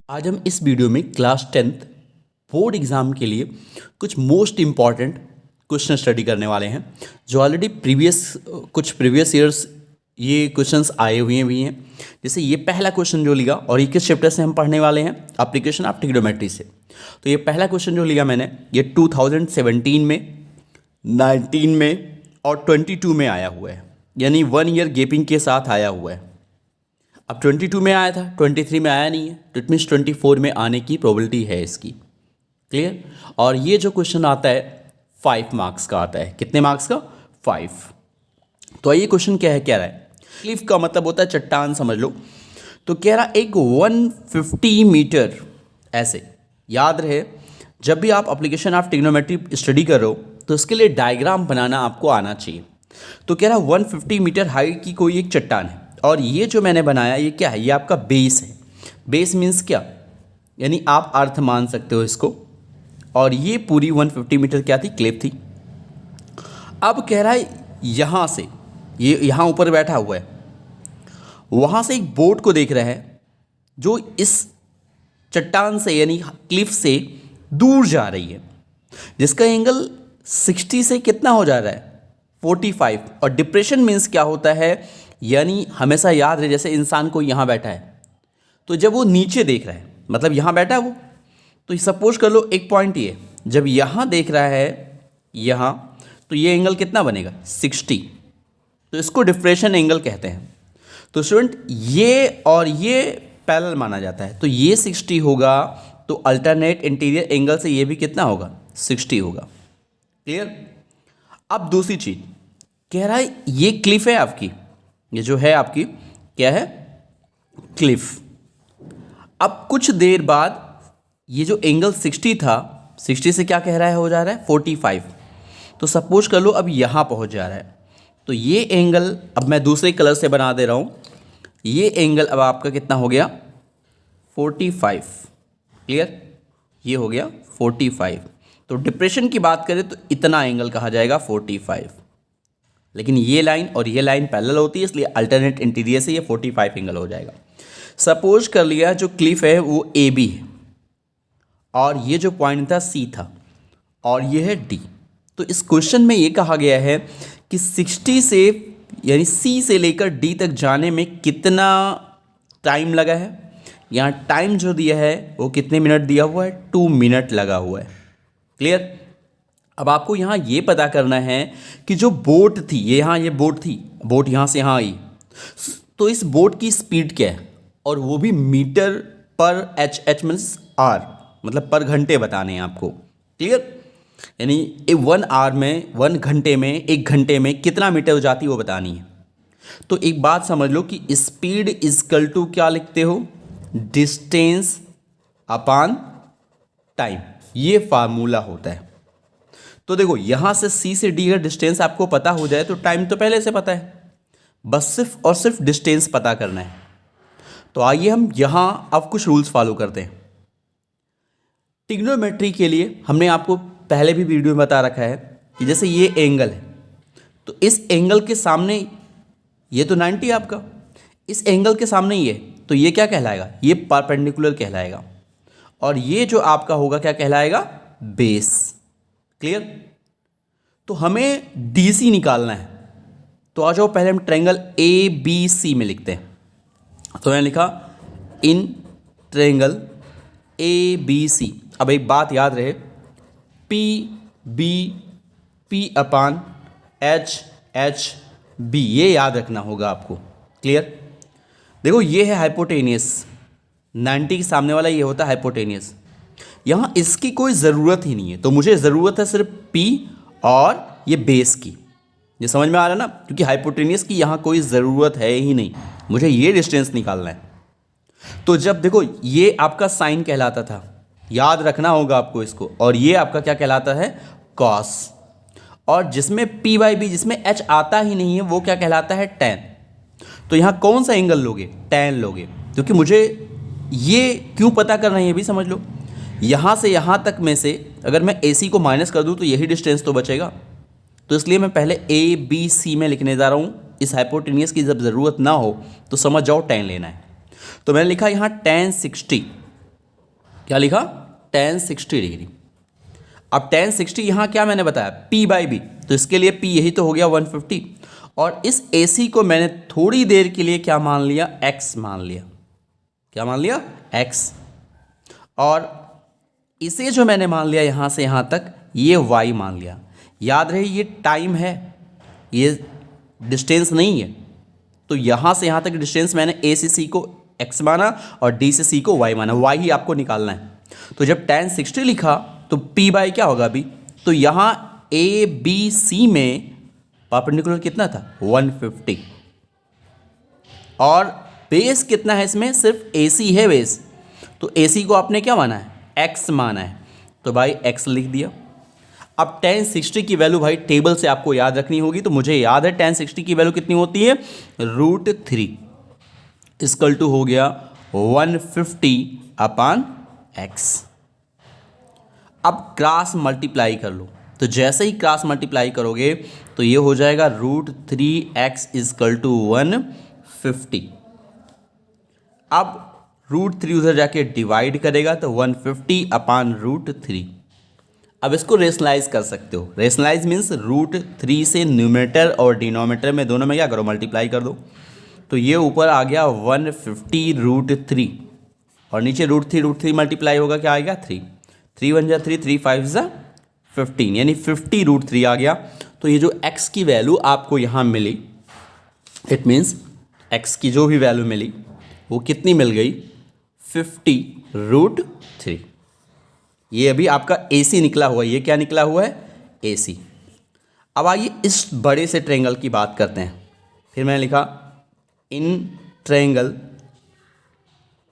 आज हम इस वीडियो में क्लास 10th बोर्ड एग्ज़ाम के लिए कुछ मोस्ट इम्पॉर्टेंट क्वेश्चन स्टडी करने वाले हैं जो ऑलरेडी कुछ प्रीवियस ईयर्स ये क्वेश्चंस आए हुए भी हैं। जैसे ये पहला क्वेश्चन जो लिया और ये किस चैप्टर से हम पढ़ने वाले हैं, एप्लीकेशन ऑफ ट्रिग्नोमेट्री से। तो ये पहला क्वेश्चन जो लिया मैंने ये 2017 में, 19 में और 22 में आया हुआ है, यानी 1 ईयर गैपिंग के साथ आया हुआ है। अब 22 में आया था, 23 में आया नहीं है, तो इट मीन्स 24 में आने की प्रोबेबिलिटी है इसकी। क्लियर। और ये जो क्वेश्चन आता है 5 मार्क्स का आता है। कितने मार्क्स का? 5। तो ये क्वेश्चन क्या है, कह रहा है क्लिफ का मतलब होता है चट्टान, समझ लो। तो कह रहा एक 150 मीटर, ऐसे याद रहे जब भी आप एप्लीकेशन ऑफ ट्रिग्नोमेट्री स्टडी कर रहे हो तो इसके लिए डायग्राम बनाना आपको आना चाहिए। तो कह रहा 150 मीटर हाइट की कोई एक चट्टान है और ये जो मैंने बनाया ये क्या है, ये आपका बेस है। बेस मीन्स क्या, यानी आप अर्थ मान सकते हो इसको। और ये पूरी 150 मीटर क्या थी, क्लिफ थी। अब कह रहा है यहाँ से, ये यहाँ ऊपर बैठा हुआ है, वहाँ से एक बोट को देख रहा है जो इस चट्टान से यानी क्लिफ से दूर जा रही है, जिसका एंगल 60 से कितना हो जा रहा है, 45। और डिप्रेशन मीन्स क्या होता है, यानी हमेशा याद रहे जैसे इंसान को यहाँ बैठा है तो जब वो नीचे देख रहा है, मतलब यहाँ बैठा है वो, तो सपोज कर लो एक पॉइंट ये, जब यहाँ देख रहा है यहाँ, तो ये एंगल कितना बनेगा, 60। तो इसको डिप्रेशन एंगल कहते हैं। तो स्टूडेंट ये और ये पैरेलल माना जाता है, तो ये 60 होगा, तो अल्टरनेट इंटीरियर एंगल से ये भी कितना होगा, 60 होगा। क्लियर। अब दूसरी चीज कह रहा है ये क्लिफ है आपकी, ये जो है आपकी क्या है, क्लिफ। अब कुछ देर बाद ये जो एंगल 60 था, 60 से क्या कह रहा है, हो जा रहा है 45। तो सपोज कर लो अब यहाँ पहुँच जा रहा है, तो ये एंगल अब मैं दूसरे कलर से बना दे रहा हूँ, ये एंगल अब आपका कितना हो गया, 45। क्लियर, ये हो गया 45। तो डिप्रेशन की बात करें तो इतना एंगल कहा जाएगा 45। लेकिन ये लाइन और ये लाइन पैरेलल होती है, इसलिए अल्टरनेट इंटीरियर से ये 45 एंगल हो जाएगा। सपोज कर लिया जो क्लिफ है वो ए बी है और ये जो पॉइंट था सी था और ये है डी। तो इस क्वेश्चन में ये कहा गया है कि 60 से यानी सी से लेकर डी तक जाने में कितना टाइम लगा है। यहाँ टाइम जो दिया है वो कितने मिनट दिया हुआ है, 2 मिनट लगा हुआ है। क्लियर। अब आपको यहाँ ये पता करना है कि जो बोट थी, ये यहाँ ये बोट थी, बोट यहाँ से यहाँ आई, तो इस बोट की स्पीड क्या है, और वो भी मीटर पर एच मीन्स आर, मतलब पर घंटे बताने हैं आपको। क्लियर। यानी 1 आवर में, 1 घंटे में, 1 घंटे में कितना मीटर हो जाती है वो बतानी है। तो एक बात समझ लो कि स्पीड इजकल टू क्या लिखते हो, डिस्टेंस अपॉन टाइम, ये फार्मूला होता है। तो देखो यहाँ से सी से डी का डिस्टेंस आपको पता हो जाए तो टाइम तो पहले से पता है, बस सिर्फ और सिर्फ डिस्टेंस पता करना है। तो आइए हम यहाँ अब कुछ रूल्स फॉलो करते हैं। ट्रिग्नोमेट्री के लिए हमने आपको पहले भी वीडियो में बता रखा है कि जैसे ये एंगल है, तो इस एंगल के सामने ये तो 90 आपका, इस एंगल के सामने ये, तो ये क्या कहलाएगा, ये परपेंडिकुलर कहलाएगा। और ये जो आपका होगा क्या कहलाएगा, बेस। क्लियर। तो हमें डीसी निकालना है, तो आ जाओ पहले हम ट्रायंगल ए बी सी में लिखते हैं। तो मैंने लिखा in triangle A B C. अब एक बात याद रहे, P B P upon H H B, ये याद रखना होगा आपको। क्लियर। देखो ये है हाइपोटेनियस, 90 के सामने वाला ये होता है हाइपोटेनियस। यहाँ इसकी कोई ज़रूरत ही नहीं है, तो मुझे ज़रूरत है सिर्फ P और ये बेस की। ये समझ में आ रहा है ना, क्योंकि हाइपोटेनियस की यहाँ कोई ज़रूरत है ही नहीं, मुझे ये डिस्टेंस निकालना है। तो जब देखो ये आपका साइन कहलाता था, याद रखना होगा आपको इसको, और ये आपका क्या कहलाता है, कॉस। और जिसमें P/B, जिसमें H आता ही नहीं है, वो क्या कहलाता है, टैन। तो यहाँ कौन सा एंगल लोगे, टैन लोगे, क्योंकि मुझे ये क्यों पता करना है ये भी समझ लो। यहाँ से यहाँ तक में से अगर मैं AC को माइनस कर दूँ तो यही डिस्टेंस तो बचेगा, तो इसलिए मैं पहले ABC में लिखने जा रहा हूँ। इस हाइपोटेनियस की जब ज़रूरत ना हो तो समझ जाओ टैन लेना है। तो मैंने लिखा यहाँ tan 60 क्या लिखा, tan 60 डिग्री। अब tan 60 यहाँ क्या मैंने बताया, P/B, तो इसके लिए P यही तो हो गया 150, और इस AC को मैंने थोड़ी देर के लिए क्या मान लिया, X मान लिया। क्या मान लिया, X। और इसे जो मैंने मान लिया यहाँ से यहाँ तक, ये Y मान लिया। याद रहे ये टाइम है, ये डिस्टेंस नहीं है। तो यहाँ से यहाँ तक डिस्टेंस मैंने A से C को X माना और D से C को Y माना। Y ही आपको निकालना है। तो जब tan 60 लिखा तो P/, क्या होगा अभी, तो यहाँ ABC में परपेंडिकुलर कितना था, 150, और बेस कितना है इसमें, सिर्फ AC है बेस, तो AC को आपने क्या माना है, X माना है, तो भाई X लिख दिया। अब tan 60 की वैल्यू भाई टेबल से आपको याद रखनी होगी, तो मुझे याद है tan 60 की वैल्यू कितनी होती है, √3 इक्वल टू हो गया 150/X। अब क्रॉस मल्टीप्लाई कर लो, तो जैसे ही क्रॉस मल्टीप्लाई करोगे तो ये हो जाएगा √3x इक्वल टू 150। अब √3 उधर जाके डिवाइड करेगा तो 150/√3। अब इसको रेशनलाइज कर सकते हो। रेशनलाइज मीन्स √3 से न्यूमरेटर और डिनोमिनेटर में दोनों में क्या करो, मल्टीप्लाई कर दो। तो ये ऊपर आ गया 150√3 और नीचे √3 मल्टीप्लाई होगा, क्या आएगा 3 1 जा 3 3 5 जा 15, यानी 50√3 आ गया। तो ये जो x की वैल्यू आपको यहाँ मिली, इट मीन्स x की जो भी वैल्यू मिली वो कितनी मिल गई, 50√3। ये अभी आपका AC निकला हुआ है। ये क्या निकला हुआ है, AC। अब आइए इस बड़े से ट्रायंगल की बात करते हैं। फिर मैंने लिखा इन ट्रायंगल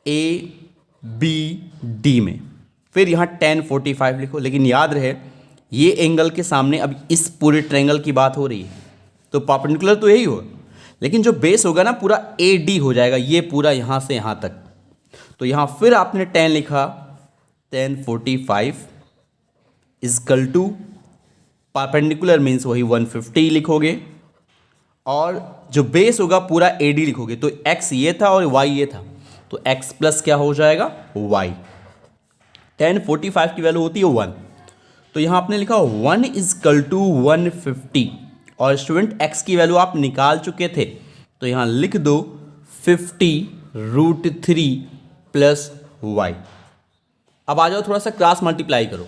ABD में, फिर यहाँ tan 45 लिखो। लेकिन याद रहे ये एंगल के सामने अब इस पूरे ट्रायंगल की बात हो रही है, तो परपेंडिकुलर तो यही होगा, लेकिन जो बेस होगा ना पूरा AD हो जाएगा, ये पूरा यहाँ से यहाँ तक। तो यहाँ फिर आपने tan लिखा, tan 45 equal to perpendicular means वही 150 लिखोगे, और जो बेस होगा पूरा AD लिखोगे। तो x ये था और y ये था, तो x प्लस क्या हो जाएगा, y। tan 45 की वैल्यू होती है 1, तो यहाँ आपने लिखा 1 इक्वल टू 150, और स्टूडेंट x की वैल्यू आप निकाल चुके थे, तो यहाँ लिख दो 50√3 प्लस y। अब आ जाओ थोड़ा सा क्रॉस मल्टीप्लाई करो।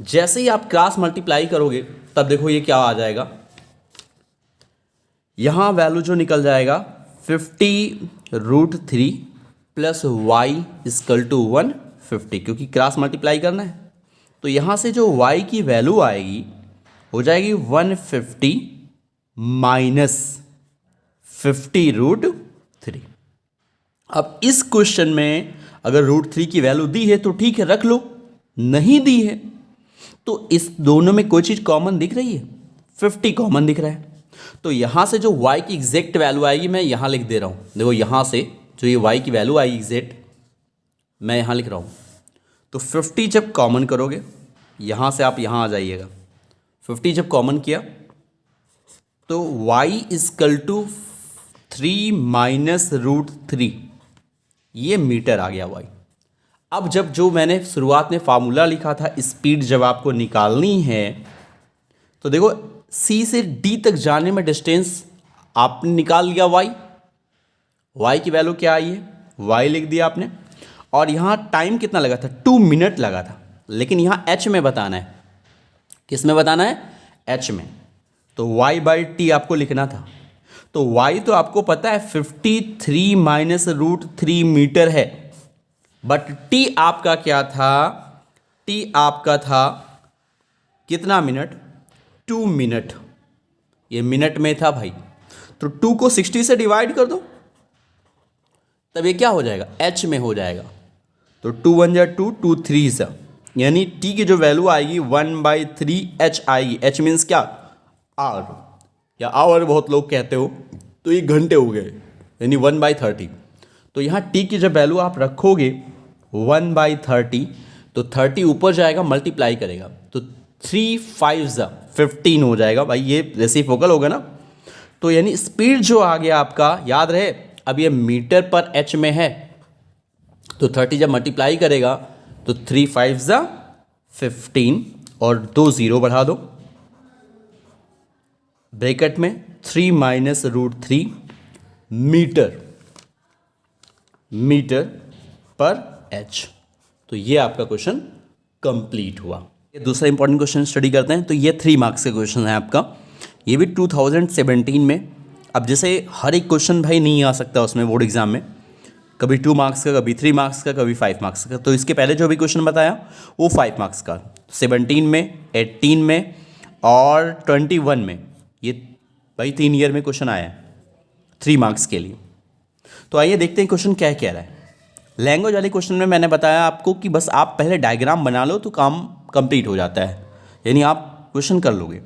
जैसे ही आप क्रॉस मल्टीप्लाई करोगे तब देखो ये क्या आ जाएगा, यहाँ वैल्यू जो निकल जाएगा 50√3 प्लस y इक्वल टू 150, क्योंकि क्रॉस मल्टीप्लाई करना है। तो यहाँ से जो y की वैल्यू आएगी हो जाएगी 150 माइनस 50√3। अब इस क्वेश्चन में अगर √3 की वैल्यू दी है तो ठीक है रख लो, नहीं दी है तो इस दोनों में कोई चीज़ कॉमन दिख रही है, 50 कॉमन दिख रहा है। तो यहाँ से जो y की एग्जैक्ट वैल्यू आएगी मैं यहाँ लिख दे रहा हूँ। देखो यहाँ से जो ये y की वैल्यू आएगी एग्जैक्ट मैं यहाँ लिख रहा हूँ। तो 50 जब कॉमन करोगे, यहाँ से आप यहाँ आ जाइएगा, 50 जब कॉमन किया तो y इक्वल टू 3 माइनस √3, ये मीटर आ गया y। अब जब जो मैंने शुरुआत में फार्मूला लिखा था स्पीड जब आपको निकालनी है, तो देखो C से D तक जाने में डिस्टेंस आपने निकाल लिया y की वैल्यू क्या आई है, y लिख दिया आपने, और यहाँ टाइम कितना लगा था, 2 मिनट लगा था। लेकिन यहाँ h में बताना है, किस में बताना है, h में। तो y/t आपको लिखना था। तो y तो आपको पता है 53 माइनस √3 मीटर है, बट t आपका क्या था, t आपका था कितना मिनट, 2 मिनट। ये मिनट में था भाई, तो 2 को 60 से डिवाइड कर दो, तब ये क्या हो जाएगा, h में हो जाएगा। तो 2 1 जा 2 2 3 जा, यानी t की जो वैल्यू आएगी 1/3 h आएगी। h मीन्स क्या, आवर या आवर बहुत लोग कहते हो, तो ये घंटे हो गए, यानी 1/30। तो यहाँ t की जब वैल्यू आप रखोगे 1/30, तो 30 ऊपर जाएगा मल्टीप्लाई करेगा, तो 3 5 जा 15 हो जाएगा भाई, ये रेसिप्रोकल होगा ना। तो यानी स्पीड जो आ गया आपका, याद रहे अब ये मीटर पर h में है, तो 30 जब मल्टीप्लाई करेगा तो 3 5 ज़ा 15 और 2 0 बढ़ा दो, ब्रैकेट में 3 माइनस रूट 3 मीटर पर एच। तो ये आपका क्वेश्चन कंप्लीट हुआ। ये दूसरा इंपॉर्टेंट क्वेश्चन स्टडी करते हैं। तो ये 3 मार्क्स का क्वेश्चन है आपका, ये भी 2017 में। अब जैसे हर एक क्वेश्चन भाई नहीं आ सकता उसमें बोर्ड एग्जाम में, कभी 2 मार्क्स का, कभी 3 मार्क्स का, कभी 5 मार्क्स का। तो इसके पहले जो भी क्वेश्चन बताया वो 5 मार्क्स का, 17 में, 18 में और 21 में, ये भाई 3 ईयर में क्वेश्चन आया है 3 मार्क्स के लिए। तो आइए देखते हैं क्वेश्चन क्या कह रहा है। लैंग्वेज वाले क्वेश्चन में मैंने बताया आपको कि बस आप पहले डायग्राम बना लो तो काम कंप्लीट हो जाता है, यानी आप क्वेश्चन कर लोगे।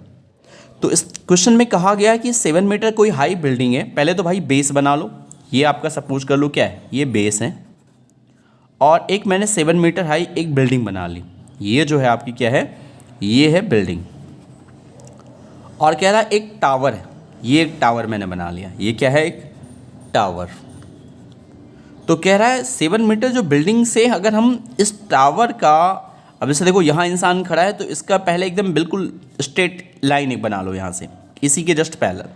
तो इस क्वेश्चन में कहा गया है कि 7 मीटर कोई हाई बिल्डिंग है। पहले तो भाई बेस बना लो, ये आपका सपोज कर लो क्या है, ये बेस है, और एक मैंने 7 मीटर हाई एक बिल्डिंग बना ली। ये जो है आपकी क्या है, ये है बिल्डिंग, और कह रहा है एक टावर है, ये एक टावर मैंने बना लिया, ये क्या है, एक टावर। तो कह रहा है 7 मीटर जो बिल्डिंग से अगर हम इस टावर का, अब जैसे देखो यहाँ इंसान खड़ा है तो इसका पहले एकदम बिल्कुल स्ट्रेट लाइन एक बना लो यहाँ से, इसी के जस्ट पैरेलल।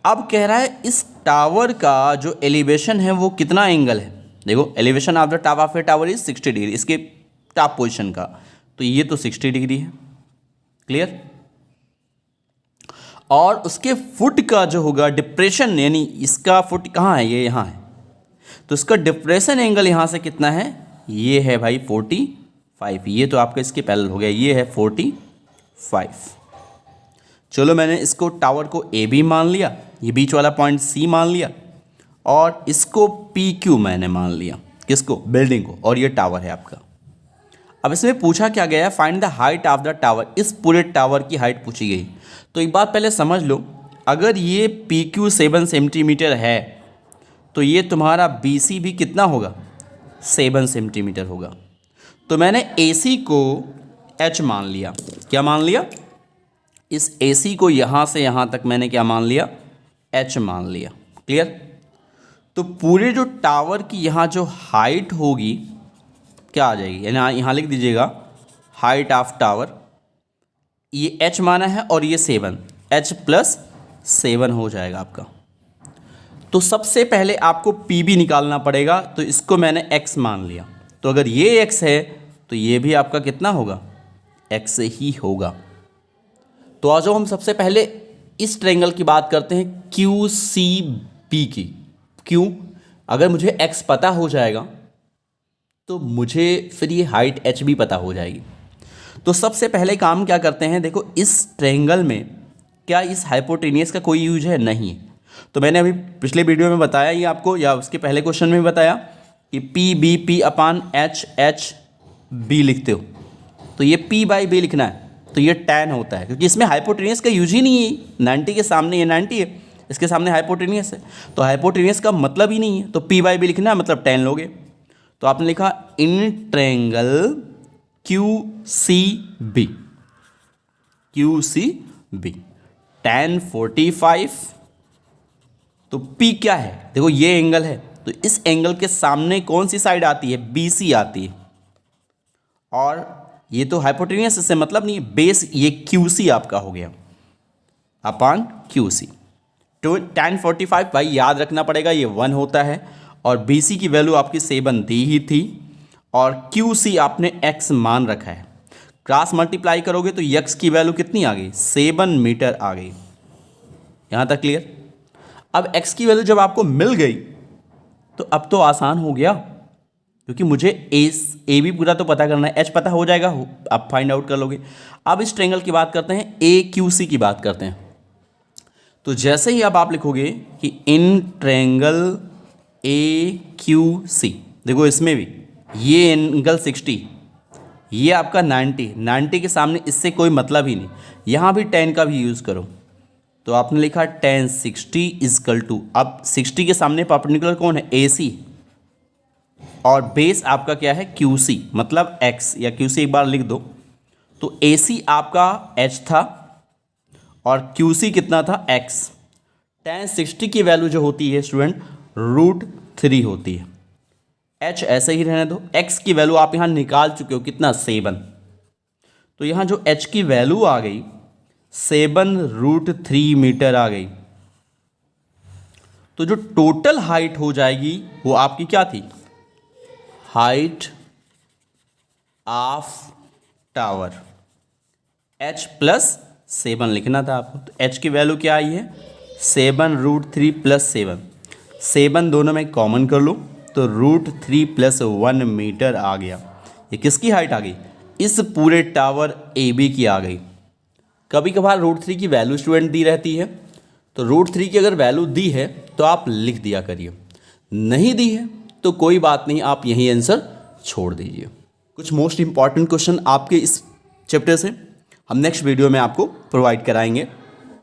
अब कह रहा है इस टावर का जो एलिवेशन है वो कितना एंगल है। देखो elevation of the top of A tower is 60 degree, इसके टॉप पोजीशन का, तो ये तो 60 डिग्री है, क्लियर। और उसके फुट का जो होगा डिप्रेशन, यानी इसका फुट कहाँ है, ये यहाँ है, तो इसका डिप्रेशन एंगल यहाँ से कितना है, ये है भाई 45। ये तो आपका इसके पैरेलल हो गया, ये है 45। चलो मैंने इसको टावर को ए बी मान लिया, ये बीच वाला पॉइंट सी मान लिया, और इसको पी क्यू मैंने मान लिया, किसको, बिल्डिंग को, और ये टावर है आपका। अब इसमें पूछा क्या गया है, find the height of the tower, इस पूरे टावर की हाइट पूछी गई। तो एक बात पहले समझ लो, अगर ये पी क्यू 7 सेंटीमीटर है तो ये तुम्हारा बी सी भी कितना होगा, 7 सेंटीमीटर होगा। तो मैंने ए सी को एच मान लिया, क्या मान लिया, इस ए सी को यहाँ से यहाँ तक मैंने क्या मान लिया, एच मान लिया, क्लियर। तो पूरे जो टावर की यहाँ जो हाइट होगी क्या आ जाएगी, यानी यहाँ लिख दीजिएगा हाइट ऑफ टावर, ये एच माना है और ये 7, एच प्लस 7 हो जाएगा आपका। तो सबसे पहले आपको पी भी निकालना पड़ेगा, तो इसको मैंने एक्स मान लिया। तो अगर ये एक्स है तो ये भी आपका कितना होगा, एक्स ही होगा। तो आज हम सबसे पहले इस ट्रायंगल की बात करते हैं क्यू सी बी की। क्यों, अगर मुझे एक्स पता हो जाएगा तो मुझे फिर ये हाइट एच भी पता हो जाएगी। तो सबसे पहले काम क्या करते हैं, देखो इस ट्रायंगल में क्या इस हाइपोटेनियस का कोई यूज है, नहीं है। तो मैंने अभी पिछले वीडियो में बताया ये आपको, या उसके पहले क्वेश्चन में भी बताया कि P B P upon H H B लिखते हो, तो ये पी बाई बी लिखना है, तो ये tan होता है, क्योंकि इसमें हाइपोटेनियस का यूज ही नहीं है। 90 के सामने ये 90 है, इसके सामने हाइपोटेनियस है, तो हाइपोटेनियस का मतलब ही नहीं है, तो पी बाई बी लिखना है, मतलब tan लोगे। तो आपने लिखा in triangle Q C B, Q C B tan 45। तो P क्या है, देखो ये एंगल है, तो इस एंगल के सामने कौन सी साइड आती है, BC आती है, और ये तो हाइपोटेनियस से मतलब नहीं है, बेस ये QC आपका हो गया अपान QC। तो tan 45 भाई याद रखना पड़ेगा, ये 1 होता है, और BC की वैल्यू आपकी 7 दी ही थी, और QC आपने x मान रखा है। क्रॉस मल्टीप्लाई करोगे तो x की वैल्यू कितनी आ गई, 7 मीटर आ गई। यहाँ तक क्लियर। अब x की वैल्यू जब आपको मिल गई तो अब तो आसान हो गया, क्योंकि मुझे ए भी पूरा तो पता करना है, h पता हो जाएगा, आप फाइंड आउट कर लोगे। अब इस ट्रायंगल की बात करते हैं, AQC की बात करते हैं। तो जैसे ही अब आप लिखोगे कि इन ट्रायंगल AQC, देखो इसमें भी ये एंगल 60, ये आपका 90 के सामने इससे कोई मतलब ही नहीं, यहाँ भी tan का भी यूज़ करो, तो आपने लिखा tan 60 इजकल टू, अब 60 के सामने परपेंडिकुलर कौन है, AC, और बेस आपका क्या है, QC, मतलब x, या QC एक बार लिख दो। तो AC आपका h था और QC कितना था, x। tan 60 की वैल्यू जो होती है स्टूडेंट √3 होती है, एच ऐसे ही रहने दो। एक्स की वैल्यू आप यहाँ निकाल चुके हो, कितना 7। तो यहाँ जो एच की वैल्यू आ गई 7√3 मीटर आ गई। तो जो टोटल हाइट हो जाएगी वो आपकी क्या थी, height of tower, h plus 7 लिखना था आपको। तो h की वैल्यू क्या आई है 7√3 प्लस 7, 7 दोनों में कॉमन कर लो तो √3 प्लस 1 मीटर आ गया। ये किसकी हाइट आ गई, इस पूरे टावर AB की आ गई। कभी कभार √3 की वैल्यू स्टूडेंट दी रहती है, तो √3 की अगर वैल्यू दी है तो आप लिख दिया करिए, नहीं दी है तो कोई बात नहीं, आप यही आंसर छोड़ दीजिए। कुछ मोस्ट इंपॉर्टेंट क्वेश्चन आपके इस चैप्टर से हम नेक्स्ट वीडियो में आपको प्रोवाइड कराएंगे।